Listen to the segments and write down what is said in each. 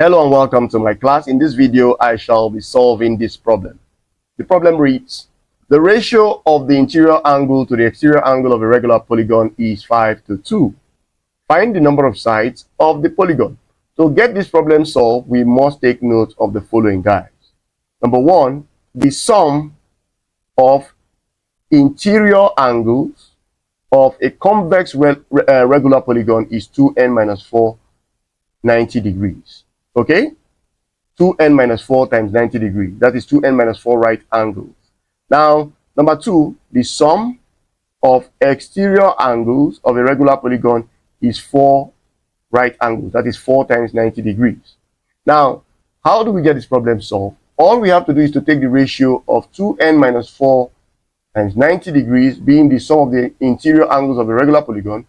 Hello and welcome to my class. In this video, I shall be solving this problem. The problem reads, the ratio of the interior angle to the exterior angle of a regular polygon is 5:2. Find the number of sides of the polygon. To get this problem solved, we must take note of the following guys. Number one, the sum of interior angles of a convex regular polygon is 2n minus 4 90 degrees. Okay, 2n minus 4 times 90 degrees. That is 2n minus 4 right angles. Now, number two, the sum of exterior angles of a regular polygon is 4 right angles. That is 4 times 90 degrees. Now, how do we get this problem solved? All we have to do is to take the ratio of 2n minus 4 times 90 degrees, being the sum of the interior angles of a regular polygon,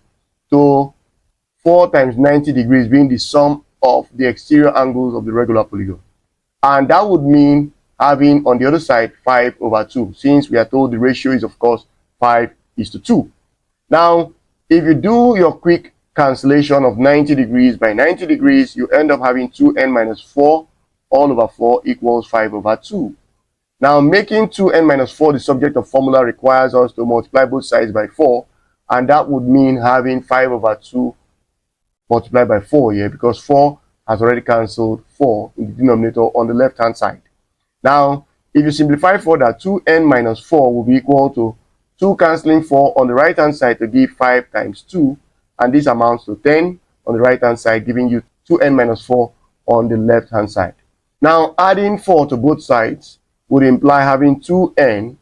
to 4 times 90 degrees, being the sum of the exterior angles of the regular polygon. And that would mean having on the other side 5/2, since we are told the ratio is of course 5:2. Now, if you do your quick cancellation of 90 degrees by 90 degrees, you end up having 2n minus 4 all over 4 equals 5/2. Now, making 2n minus 4 the subject of formula requires us to multiply both sides by 4, and that would mean having 5/2 multiplied by 4 here, because 4 has already cancelled 4 in the denominator on the left hand side. Now, if you simplify further, 2n minus 4 will be equal to 2 cancelling 4 on the right hand side to give 5 times 2, and this amounts to 10 on the right hand side, giving you 2n minus 4 on the left hand side. Now, adding 4 to both sides would imply having 2n,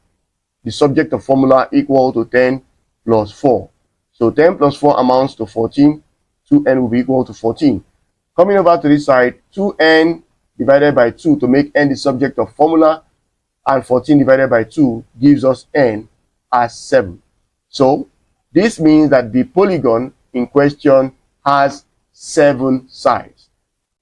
the subject of formula, equal to 10 plus 4. So 10 plus 4 amounts to 14. 2n will be equal to 14. Coming over to this side, 2n divided by 2 to make n the subject of formula, and 14 divided by 2 gives us n as 7. So this means that the polygon in question has 7 sides.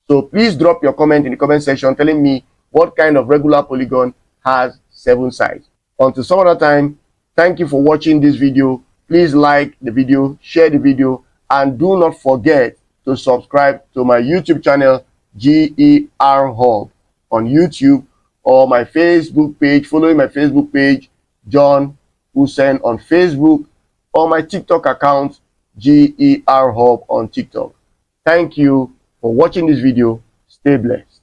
So please drop your comment in the comment section telling me what kind of regular polygon has 7 sides. Until some other time, thank you for watching this video. Please like the video, share the video, and do not forget to subscribe to my YouTube channel, GER Hub, on YouTube, or my Facebook page, following my Facebook page, John Hussein on Facebook, or my TikTok account, GER Hub on TikTok. Thank you for watching this video. Stay blessed.